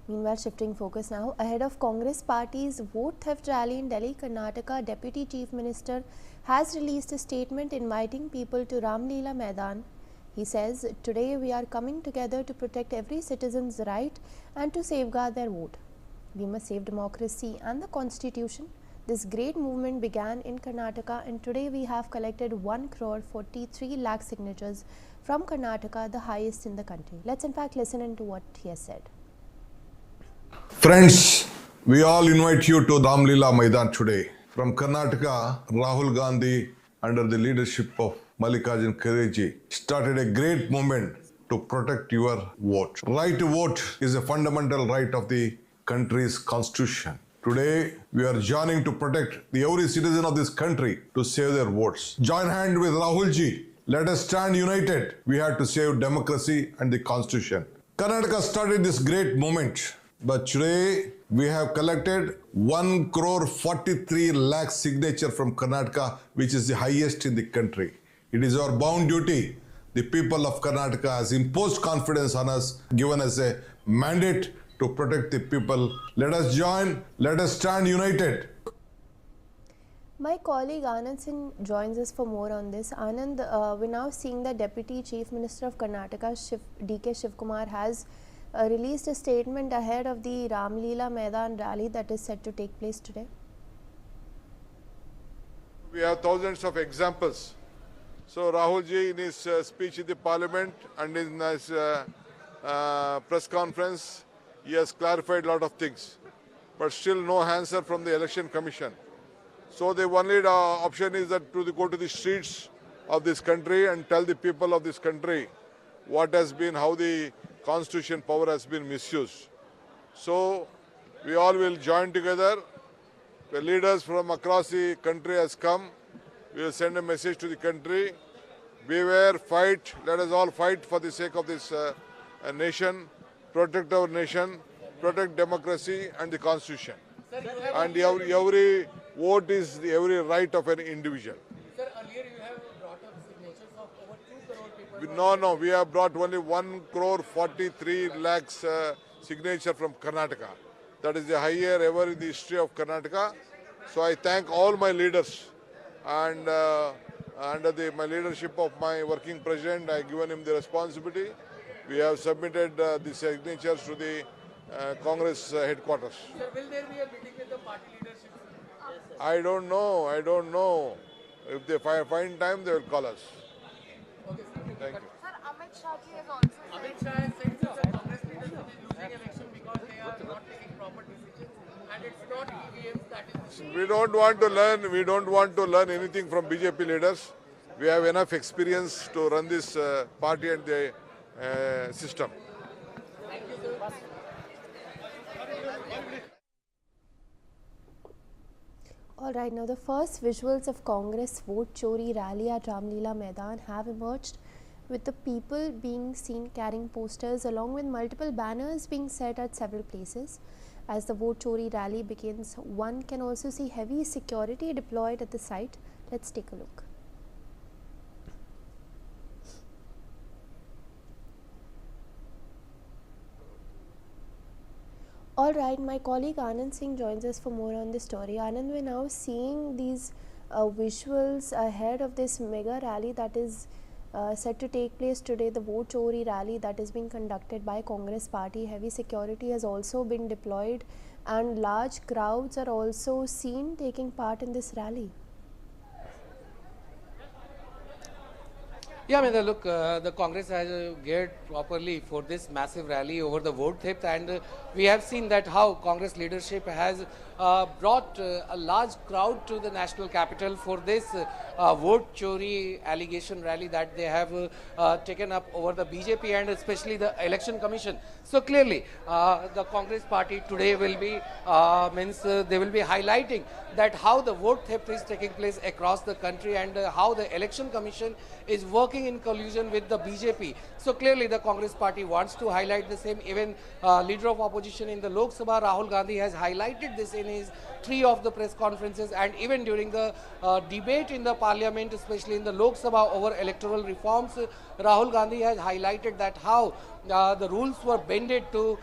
Meanwhile, shifting focus now, ahead of Congress Party's vote theft rally in Delhi, Karnataka Deputy Chief Minister has released a statement inviting people to Ram Leela Maidan. He says, "Today we are coming together to protect every citizen's right and to safeguard their vote. We must save democracy and the constitution." This great movement began in Karnataka, and today we have collected 1 crore 43 lakh signatures from Karnataka, the highest in the country. Let's in fact listen into what he has said. Friends, we all invite you to Ram Leela Maidan today. From Karnataka, Rahul Gandhi, under the leadership of Mallikarjun Kharge, started a great movement to protect your vote. Right to vote is a fundamental right of the country's constitution. Today, we are joining to protect every citizen of this country to save their votes. Join hand with Rahul ji. Let us stand united. We have to save democracy and the constitution. Karnataka started this great movement, but today we have collected 1 crore 43 lakh signature from Karnataka, which is the highest in the country. It is our bound duty. The people of Karnataka has imposed confidence on us, given us a mandate to protect the people. Let us join, let us stand united. My colleague Anand Singh joins us for more on this. Anand, we're now seeing the Deputy Chief Minister of Karnataka, D.K. Shivkumar, has released a statement ahead of the Ram Leela Maidan rally that is set to take place today. We have thousands of examples. So Rahul ji, in his speech in the parliament and in his press conference, he has clarified a lot of things, but still no answer from the election commission. So the only option is that to go to the streets of this country and tell the people of this country what has been, how the constitution power has been misused. So we all will join together. The leaders from across the country has come. We will send a message to the country. Beware, fight. Let us all fight for the sake of this nation. Protect our nation, protect democracy and the constitution. And every vote is every right of an individual. Sir, earlier you have brought up signatures of over 2 crore people. No, we have brought only 1 crore 43 lakhs signature from Karnataka. That is the highest ever in the history of Karnataka. So I thank all my leaders, and under my leadership of my working president, I have given him the responsibility. We have submitted the signatures to the Congress headquarters. Sir, will there be a meeting with the party leadership? I don't know. If they find time, they will call us. Okay, sir. Thank you. Sir, Amit Shah ji has also said. Amit Shah has said that the Congress leaders will be losing election because they are not taking proper decisions, and it's not EVMs that is. We don't want to learn anything from BJP leaders. We have enough experience to run this party and the system. Thank you, sir. All right, now the first visuals of Congress vote chori rally at Ram Leela Maidan have emerged, with the people being seen carrying posters along with multiple banners being set at several places. As the vote chori rally begins, one can also see heavy security deployed at the site. Let's take a look. All right, my colleague Anand Singh joins us for more on this story. Anand, we're now seeing these visuals ahead of this mega rally that is set to take place today, the Vote Chori rally that is being conducted by Congress Party. Heavy security has also been deployed and large crowds are also seen taking part in this rally. Yeah, I mean, look, the Congress has geared properly for this massive rally over the vote theft, and we have seen that how Congress leadership has brought a large crowd to the national capital for this vote chori allegation rally that they have taken up over the BJP and especially the election commission. So clearly, the Congress party today will be they will be highlighting that how the vote theft is taking place across the country and how the election commission is working in collusion with the BJP. So clearly the Congress party wants to highlight the same. Even leader of opposition in the Lok Sabha, Rahul Gandhi, has highlighted this in his 3 of the press conferences, and even during the debate in the parliament, especially in the Lok Sabha over electoral reforms, Rahul Gandhi has highlighted that how the rules were bended to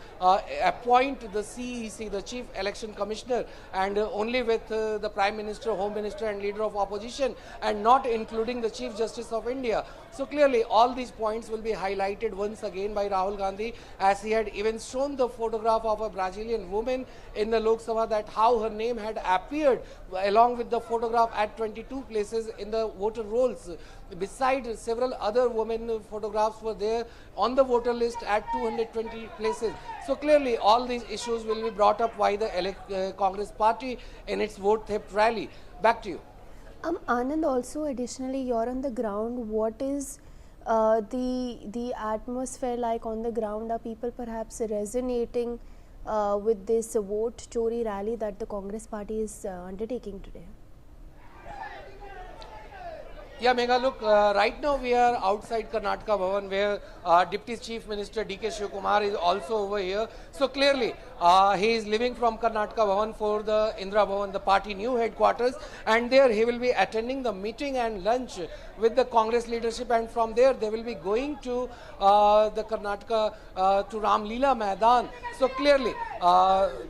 appoint the CEC, the Chief Election Commissioner, and only with the Prime Minister, Home Minister and Leader of Opposition, and not including the Chief Justice of India. So clearly all these points will be highlighted once again by Rahul Gandhi, as he had even shown the photograph of a Brazilian woman in the Lok Sabha, that how her name had appeared along with the photograph at 22 places in the voter rolls. Besides, several other women photographs were there on the voter list at 220 places. So clearly all these issues will be brought up by the Congress party in its vote theft rally. Back to you. Anand, also additionally, you're on the ground. What is the atmosphere like on the ground? Are people perhaps resonating with this vote chori rally that the Congress party is undertaking today? Yeah, Megha, look, right now we are outside Karnataka Bhavan, where Deputy Chief Minister D.K. Shivakumar is also over here. So clearly, he is leaving from Karnataka Bhavan for the Indira Bhavan, the party new headquarters, and there he will be attending the meeting and lunch with the Congress leadership, and from there they will be going to the Karnataka, to Ram Leela Maidan. So clearly,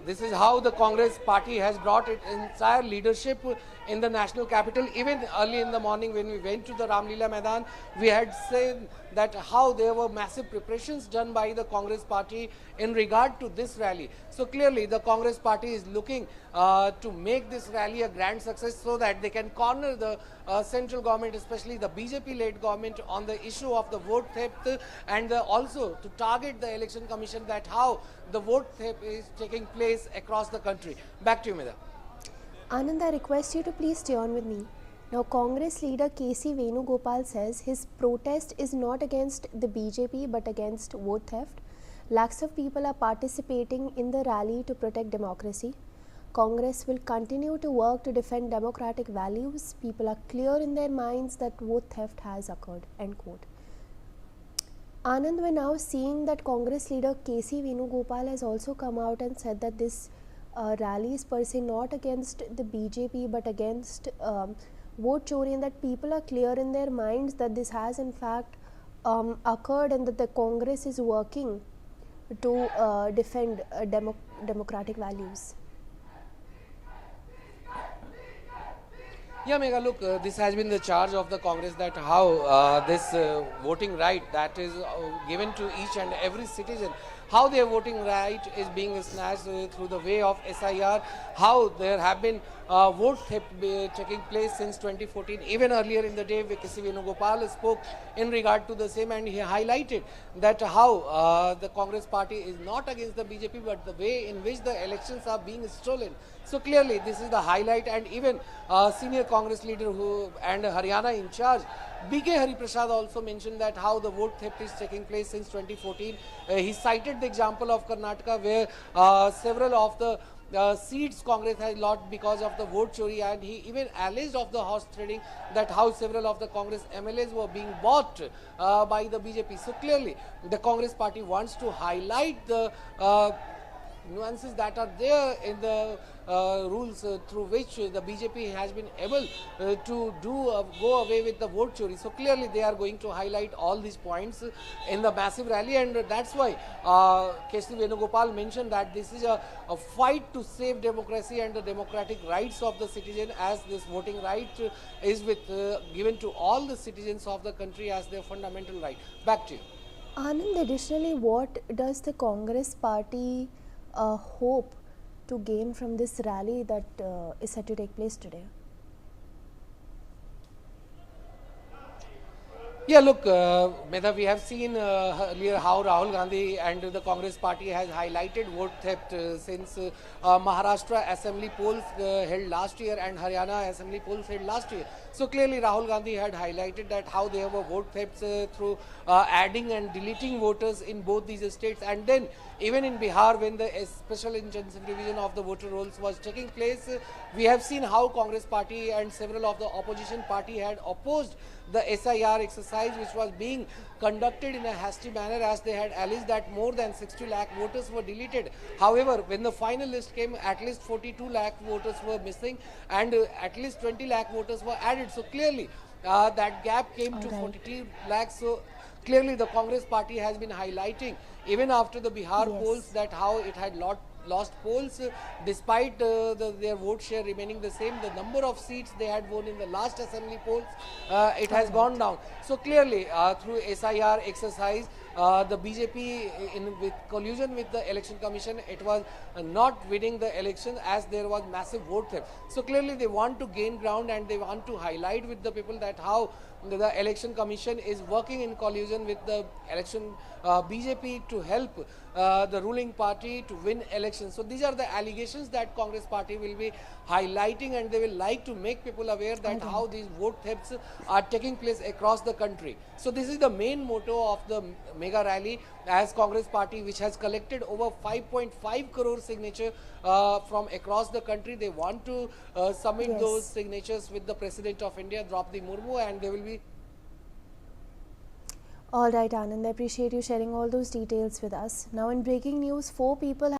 this is how the Congress party has brought its entire leadership in the national capital. Even early in the morning when we went to the Ram Leela Maidan, we had said that how there were massive preparations done by the Congress party in regard to this rally. So clearly the Congress party is looking to make this rally a grand success, so that they can corner the central government, especially the BJP-led government, on the issue of the vote theft, and also to target the election commission, that how the vote theft is taking place across the country. Back to you, Medha. Anand, I request you to please stay on with me. Now, Congress leader K.C. Venugopal says his protest is not against the BJP but against vote theft. Lakhs of people are participating in the rally to protect democracy. Congress will continue to work to defend democratic values. People are clear in their minds that vote theft has occurred. End quote. Anand, we're now seeing that Congress leader K.C. Venugopal has also come out and said that this rally is per se not against the BJP but against vote chori, and that people are clear in their minds that this has in fact occurred, and that the Congress is working to defend democratic values. Yeah, Megha, look, this has been the charge of the Congress, that how this voting right that is given to each and every citizen, how their voting right is being snatched through the way of SIR, how there have been vote theft taking place since 2014. Even earlier in the day, K.C. Venugopal spoke in regard to the same, and he highlighted that how the Congress party is not against the BJP, but the way in which the elections are being stolen. So clearly this is the highlight, and even senior Congress leader and Haryana in charge, B.K. Hariprasad, also mentioned that how the vote theft is taking place since 2014. He cited the example of Karnataka, where several of the seats Congress has lost because of the vote chori, and he even alleged of the horse trading, that how several of the Congress MLAs were being bought by the BJP. So clearly the Congress party wants to highlight the nuances that are there in the rules through which the BJP has been able to go away with the vote chori. So clearly they are going to highlight all these points in the massive rally, and that's why K.C. Venugopal mentioned that this is a fight to save democracy and the democratic rights of the citizen, as this voting right is given to all the citizens of the country as their fundamental right. Back to you. Anand, additionally, what does the Congress party hope to gain from this rally that is set to take place today? Yeah, look, Medha, we have seen earlier how Rahul Gandhi and the Congress party has highlighted vote theft since Maharashtra assembly polls held last year and Haryana assembly polls held last year. So clearly Rahul Gandhi had highlighted that how there were vote thefts through adding and deleting voters in both these states, and then even in Bihar, when the special intensive revision of the voter rolls was taking place, we have seen how Congress party and several of the opposition party had opposed the SIR exercise exercise which was being conducted in a hasty manner, as they had alleged that more than 60 lakh voters were deleted. However, when the final list came, at least 42 lakh voters were missing, and at least 20 lakh voters were added. So clearly, that gap came to 42 lakhs. So clearly, the Congress party has been highlighting, even after the Bihar Yes. polls, that how it had lost polls despite their vote share remaining the same. The number of seats they had won in the last assembly polls, it has gone down. So clearly, through SIR exercise, the BJP, with collusion with the election commission, it was not winning the election, as there was massive vote theft. So clearly they want to gain ground, and they want to highlight with the people that how the election commission is working in collusion with the election BJP to help the ruling party to win elections. So these are the allegations that Congress party will be highlighting, and they will like to make people aware that how these vote thefts are taking place across the country. So this is the main motto of the mega rally, as Congress party, which has collected over 5.5 crore signature from across the country. They want to submit Yes. those signatures with the President of India, Draupadi Murmu, and they will be. All right, Anand, I appreciate you sharing all those details with us. Now, in breaking news, 4 people